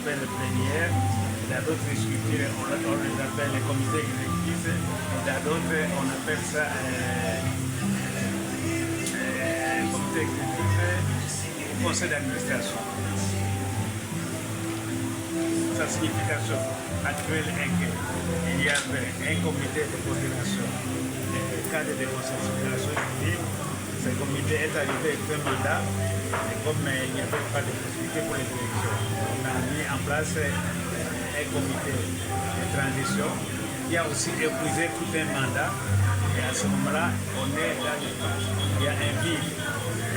appelle plénière. Dans d'autres structures, on les appelle les comités exécutifs. Dans d'autres, on appelle ça comité exécutif ou conseil d'administration. Sa signification actuelle est qu'il y avait un comité de coordination des cadres de considération publique. Ce comité est arrivé avec un mandat et comme il n'y avait pas de possibilité pour les élections, on a mis en place un comité de transition qui a aussi épuisé tout un mandat et à ce moment-là, on est dans le phase. Il y a un vide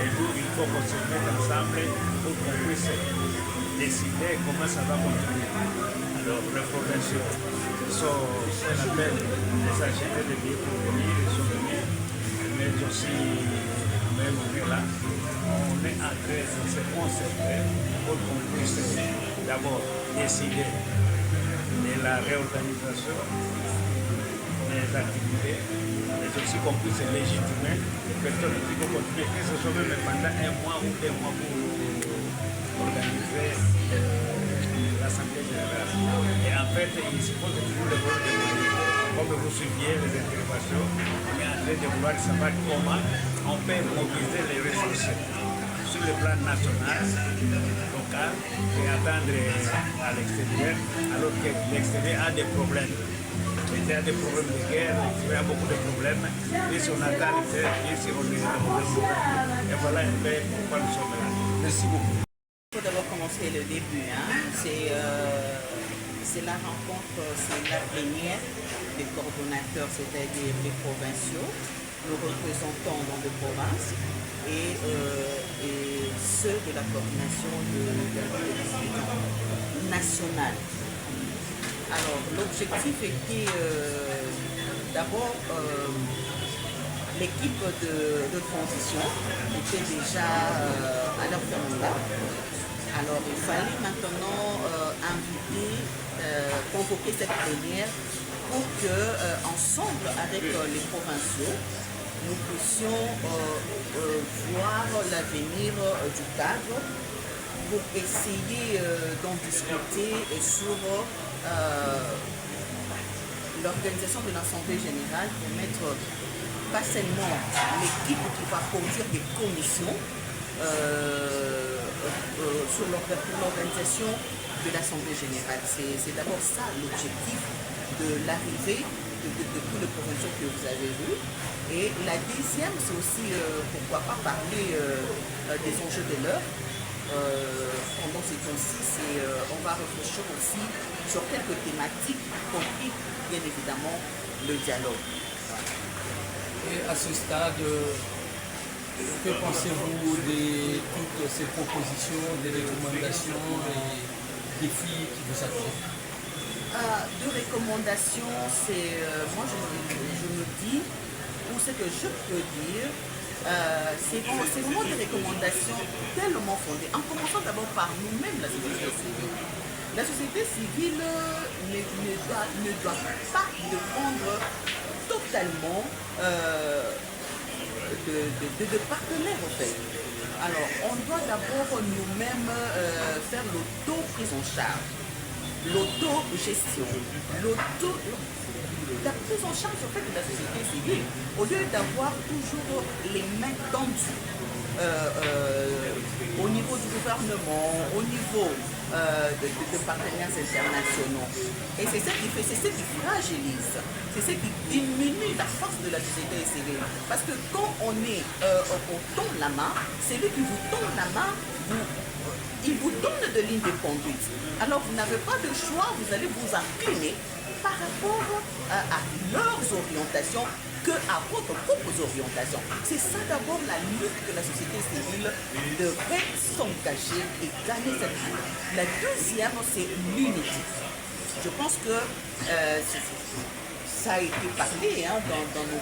et nous, il faut qu'on se mette ensemble pour qu'on puisse décider comment ça va continuer. Alors, les provinciaux sont ce qu'on appelle les architectes de vie pour venir, ils sont venus, mais aussi, même là, on est en train de se concentrer pour qu'on puisse d'abord décider de la réorganisation des activités, mais aussi qu'on puisse légitimer les personnes qui vont continuer, que ce soit même pendant un mois ou 2 mois pour organiser l'Assemblée générale. Et en fait, il se pose toujours le rôle de comme vous suiviez les interventions, on est en train de vouloir savoir comment on peut mobiliser les ressources sur le plan national, local, et attendre à l'extérieur, alors que l'extérieur a des problèmes. Il y a des problèmes de guerre, il y a beaucoup de problèmes. Ici on attend le faire, ici on est dans le problème. Et voilà un peu pourquoi nous sommes là. Merci beaucoup. Il faut d'abord commencer le début. C'est la rencontre, c'est la plénière des coordonnateurs, c'est-à-dire les provinciaux. Nous représentons dans les provinces et ceux de la coordination de la nationale. Alors, l'objectif était d'abord l'équipe de transition était déjà à leur mandat. Alors, il fallait maintenant convoquer cette plénière pour que, ensemble avec les provinciaux, nous puissions voir l'avenir du cadre pour essayer d'en discuter sur l'organisation de l'Assemblée générale pour mettre pas seulement l'équipe qui va conduire des commissions sur l'organisation de l'Assemblée générale. C'est d'abord ça l'objectif de l'arrivée de tous les provinciaux que vous avez vus. Et la deuxième, c'est aussi, pourquoi pas, parler des enjeux de l'heure. Pendant ces temps-ci, on va réfléchir aussi sur quelques thématiques, y compris bien évidemment le dialogue. Et à ce stade, que pensez-vous de toutes ces propositions, des recommandations et défis qui vous attendent? Deux recommandations, c'est moi je me dis, ou ce que je peux dire, c'est vraiment des recommandations tellement fondées, en commençant d'abord par nous-mêmes, la société civile. La société civile ne doit pas dépendre totalement de partenaires en fait. Alors, on doit d'abord nous-mêmes faire l'auto-prise en charge, l'auto-gestion, la prise en charge en fait, de la société civile, au lieu d'avoir toujours les mains tendues au niveau du gouvernement, au niveau de partenaires internationaux. Et c'est ce qui fait, c'est ce qui fragilise, c'est ce qui diminue la force de la société civile. Parce que quand on tend la main, celui qui vous tend la main, il vous donne de lignes de conduite. Alors vous n'avez pas de choix, vous allez vous incliner par rapport à leurs orientations que à votre propre orientation. C'est ça d'abord la lutte que la société civile devrait s'engager et gagner cette lutte. La deuxième, c'est l'unité. Je pense que ça a été parlé dans nos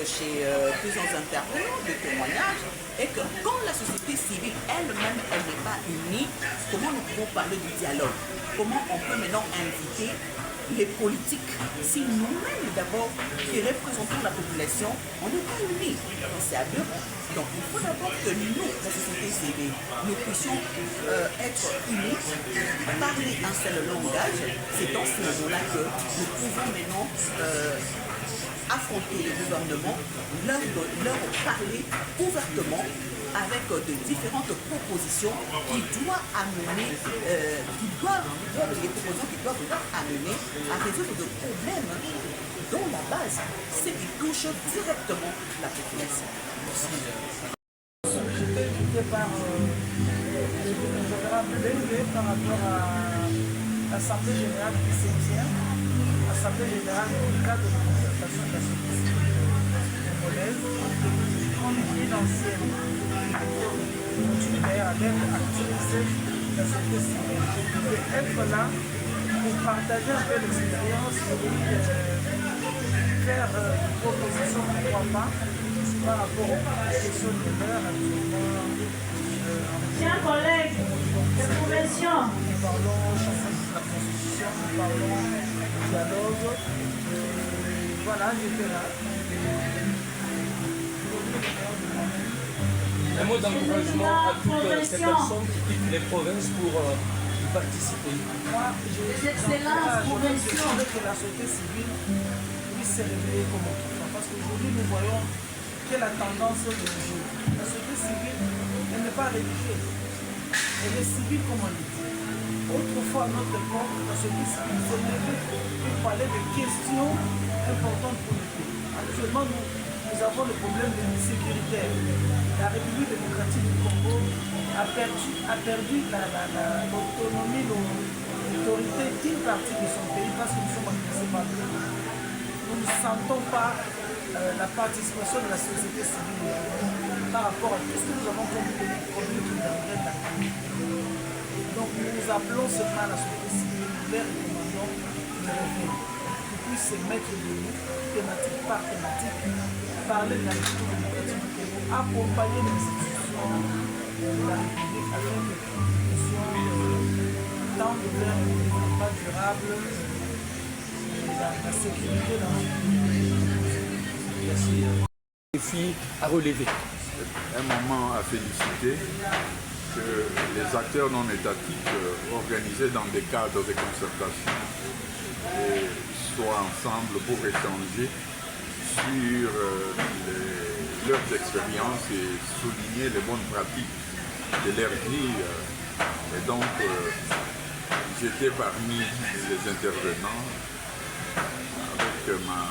chez plusieurs intervenants de témoignages, et que quand la société civile elle-même, elle n'est pas unie, comment nous pouvons parler du dialogue? Comment on peut maintenant inviter les politiques, si nous-mêmes d'abord, qui représentons la population, on n'est pas unis. C'est à deux Donc il faut d'abord que nous, la société civile, nous puissions être unis, parler un seul langage. C'est dans ce moment-là que nous pouvons maintenant affronter les gouvernements, leur parler ouvertement avec de différentes propositions qui doivent amener, les propositions qui doivent amener à résoudre des problèmes dont la base, c'est qui touche directement la population. J'étais invité par l'honorable Bengue par rapport à l'Assemblée générale qui se tient, l'Assemblée générale du cadre de concertation de la société congolaise, comme présidentielle. Je continue d'ailleurs à être actrice de la société civile. Et être là pour partager un peu l'expérience et faire des propositions, pourquoi pas, par rapport aux questions de l'heure actuellement. Chers collègues, les professions. Nous parlons chacun de la Constitution, nous parlons dialogue. Voilà, j'étais là. Un mot d'encouragement à toutes ces personnes qui quittent les provinces pour y participer. Moi, Les excellences provinciales. que la société civile puisse se réveiller comme autrefois. Parce qu'aujourd'hui, nous voyons quelle est la tendance religieuse. La société civile, elle n'est pas religieuse. Elle est civile, comme on dit. Autrefois, à notre époque, la société civile s'est levée pour parler de questions importantes pour le pays. Actuellement, nous avons le problème de l'insécurité. La République démocratique du Congo a perdu l'autonomie, l'autorité d'une partie de son pays parce que nous sommes agressés par le pays. Nous ne sentons pas la participation de la société civile par rapport à tout ce que nous avons comme produit qui viendrait de la République. Donc nous appelons seulement la société civile, nous leur recommandons de revenir, qu'ils puissent se mettre de nous, thématique par thématique, parler de la République démocratique du Congo, accompagner les institutions de la République afin que nous puissions tendre vers le développement durable et la sécurité dans notre pays. Merci. Défi à relever. Un moment à féliciter que les acteurs non étatiques organisés dans des cadres de concertation soient ensemble pour échanger sur leurs expériences et souligner les bonnes pratiques de leur vie. Et donc, j'étais parmi les intervenants avec ma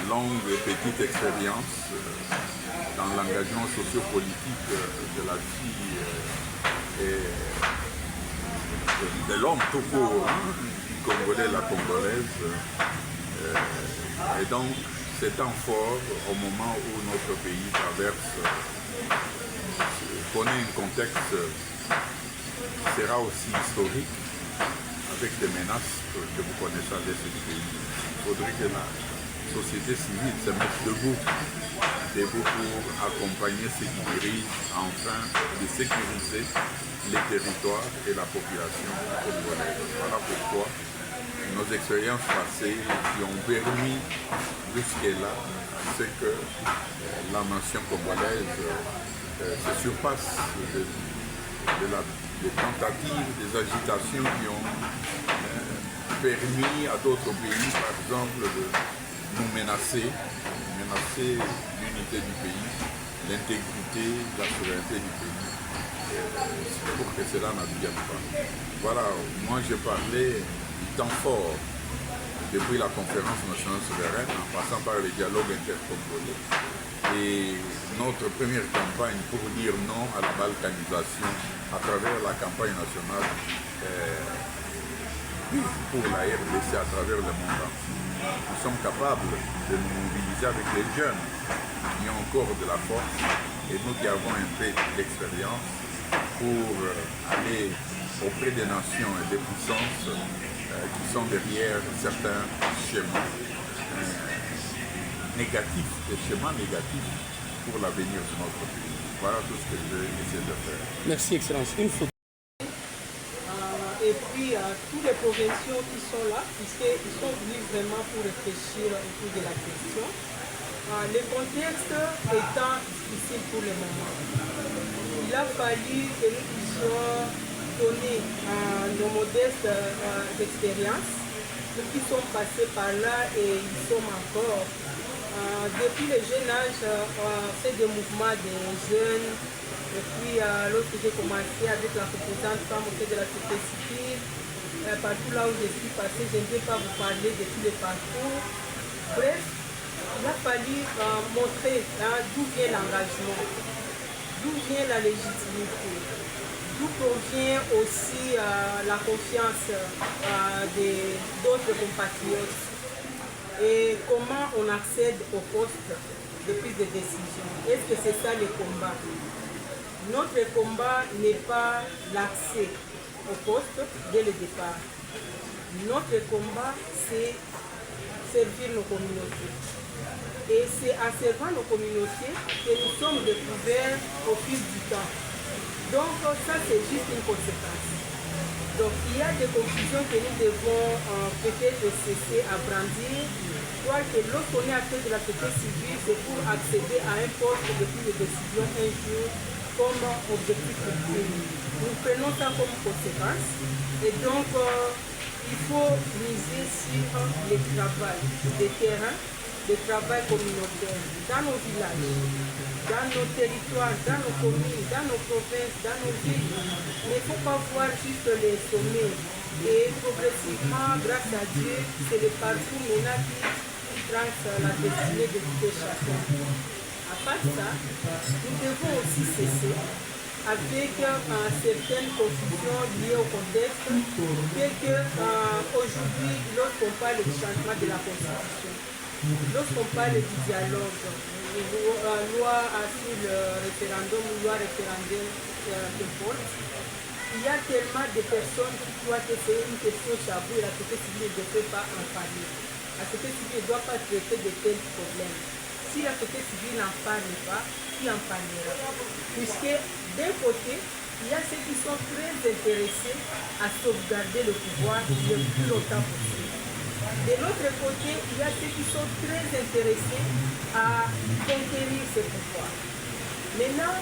longue et petite expérience dans l'engagement sociopolitique de la fille et de l'homme tout court, du Congolais, la Congolaise. Et donc, c'est un fort au moment où notre pays connaît un contexte qui sera aussi historique, avec des menaces que vous connaissez à l'est du pays. Il faudrait que la société civile se mette debout pour accompagner ceux qui dirigent afin de sécuriser les territoires et la population congolaise. Voilà pourquoi nos expériences passées qui ont permis jusque-là à ce que la nation congolaise se surpasse des tentatives, des agitations qui ont permis à d'autres pays, par exemple, de nous menacer l'unité du pays, l'intégrité, la souveraineté du pays, pour que cela n'advienne pas. Voilà, moi j'ai parlé du temps fort depuis la conférence nationale souveraine, en passant par les dialogues intercongolais. Et notre première campagne pour dire non à la balkanisation à travers la campagne nationale pour la RDC à travers le monde entier. Nous sommes capables de nous mobiliser avec les jeunes qui ont encore de la force et nous qui avons un peu d'expérience pour aller auprès des nations et des puissances qui sont derrière certains schémas négatifs, des schémas négatifs pour l'avenir de notre pays. Voilà tout ce que je vais essayer de faire. Merci, Excellence. Une photo. Et puis tous les provinciaux qui sont là, puisqu'ils sont venus vraiment pour réfléchir autour de la question. Le contexte étant difficile pour le moment. Il a fallu que nous puissions donner nos modestes expériences, ceux qui sont passés par là et ils sont encore. Depuis le jeune âge, on fait des mouvements des jeunes. Et puis, lorsque j'ai commencé avec la composante femme au sein de la société civile, partout là où je suis passée, je ne vais pas vous parler de tous les parcours. Bref, il a fallu montrer d'où vient l'engagement, d'où vient la légitimité, d'où provient aussi la confiance d'autres compatriotes et comment on accède au poste de prise de décision. Est-ce que c'est ça le combat? Notre combat n'est pas l'accès au poste dès le départ. Notre combat, c'est servir nos communautés. Et c'est en servant nos communautés que nous sommes découverts au fil du temps. Donc ça, c'est juste une conséquence. Donc il y a des confusions que nous devons peut-être cesser à brandir. Croire que lorsqu'on est acteur de la société civile, c'est pour accéder à un poste de prise de décision un jour comme objectif ultime. Nous prenons ça comme conséquence et donc il faut miser sur le travail de terrain, le travail communautaire dans nos villages, dans nos territoires, dans nos communes, dans nos provinces, dans nos villes. Mais il ne faut pas voir juste les sommets. Et progressivement, grâce à Dieu, c'est le parcours maintenant qui trace la destinée de tout chacun. À part ça, nous devons aussi cesser avec certaines confusions liées au contexte, que aujourd'hui, lorsqu'on parle du changement de la Constitution, lorsqu'on parle du dialogue, loi sur le référendum, loi référendum, qu'importe, il y a tellement de personnes qui croient que c'est une question tabou et la société civile ne devrait pas en parler. La société civile ne doit pas traiter de tels problèmes. Si la société civile n'en parle pas, qui en parlera? Puisque d'un côté, il y a ceux qui sont très intéressés à sauvegarder le pouvoir le plus longtemps possible. De l'autre côté, il y a ceux qui sont très intéressés à conquérir ce pouvoir. Maintenant,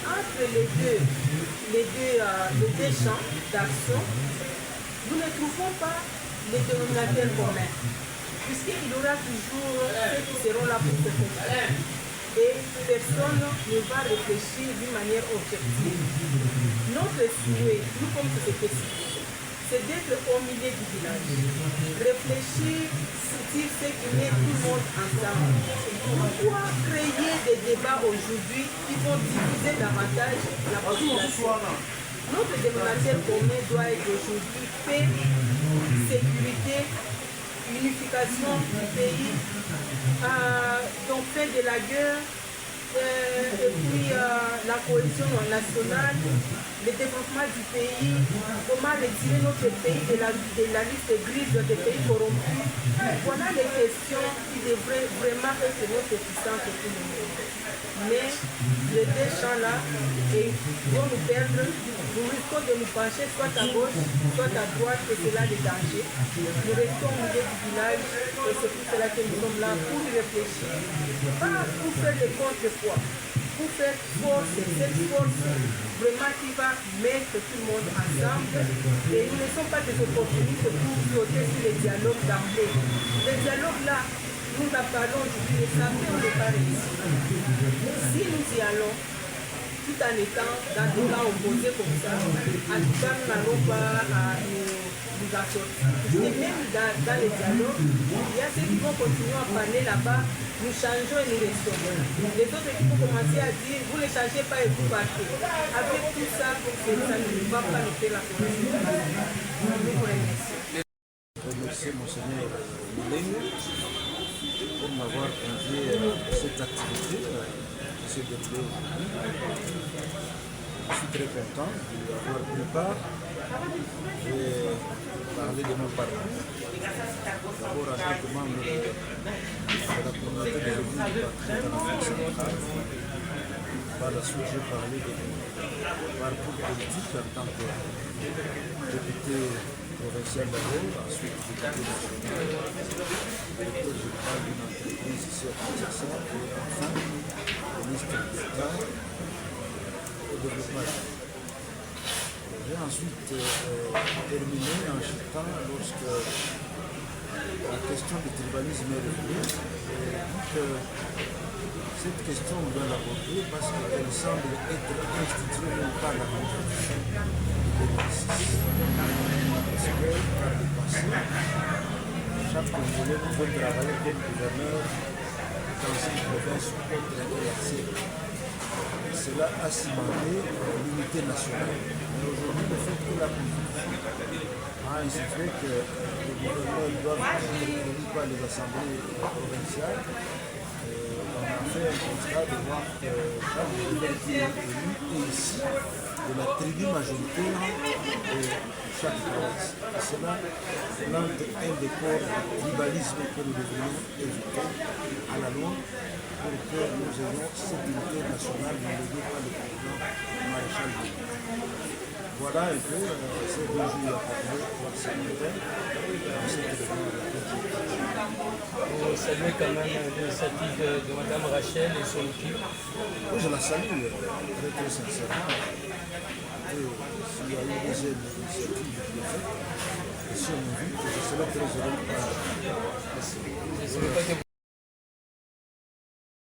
entre les deux champs d'action, nous ne trouvons pas les dénominateurs communs. Puisqu'il y aura toujours ceux qui seront là pour se faire. Et personne ne va réfléchir d'une manière objective. Notre souhait, nous comme société civile, c'est d'être au milieu du village. Réfléchir sur ce qui met tout le monde ensemble. Pourquoi créer des débats aujourd'hui qui vont diviser davantage la population? Notre dénominateur commun doit être aujourd'hui paix, sécurité, unification du pays, donc fin de la guerre, et puis la cohésion nationale, le développement du pays, comment retirer notre pays de la liste grise des pays corrompus. Voilà les questions qui devraient vraiment être notre puissance pour le monde. Mais les deux champs-là vont nous perdre. Nous risquons de nous pencher soit à gauche, soit à droite, et c'est là le danger. Nous restons au milieu du village et c'est pour cela que nous sommes là pour y réfléchir. Pas pour faire des contrepoids, pour faire force, cette force vraiment qui va mettre tout le monde ensemble. Et nous ne sommes pas des opportunistes pour sauter sur les dialogues d'emblée. Les dialogues là, nous en parlons aujourd'hui, mais ça ne pas réussir. Si nous y allons, tout en étant dans des cas opposés comme ça, en tout cas, nous n'allons pas nous assortir. Et même dans les dialogues, il y a ceux qui vont continuer à parler là-bas, nous changeons et nous restons. Les autres qui vont commencer à dire, vous ne changez pas et vous partez. Avec tout ça, ça ne va pas nous faire la confiance. Nous vous remercions. Remercier Monseigneur Mouleng pour m'avoir convié à cette activité qui se déroule aujourd'hui. Je suis très content d'avoir pris part. Je vais parler de mon parcours. D'abord en tant que membre de la communauté de l'église du Patrimoine en Afrique centrale. Par la suite, je vais parler de mon parcours politique en tant que député provincial provincial d'abord, ensuite député national, directeur général d'une entreprise ici à Kinshasa et enfin ministre d'État au développement. J'ai ensuite terminé en chutant lorsque la question du tribalisme est revenue et que cette question on doit l'aborder parce qu'elle semble être instituée même par la Constitution de 2006. Parce que par le passé, chaque Congolais pouvait travailler comme gouverneur dans une province ou autre à l'accès. Cela a cimenté l'unité nationale. Mais aujourd'hui, le fait que la Constitution a institué que les gouverneurs doivent être élus par les assemblées provinciales, on a fait un constat de voir que chaque gouverneur qui est élu est ici de la tribu majoritaire de chaque province. Et cela plante un décor de tribalisme que nous devrions éviter à la longue pour que nous ayons cette unité nationale reléguée par le président maréchal Diouf. Voilà un peu ces 2 jours à parler pour ce matin dans cette réunion de la Vous saluez quand même l'initiative de Mme Rachel et son équipe. Oui, je la salue très très sincèrement. Et s'il y a eu des initiatives qui sont faites, et si on me dit que je serai très heureux de parler. Je ne sais pas que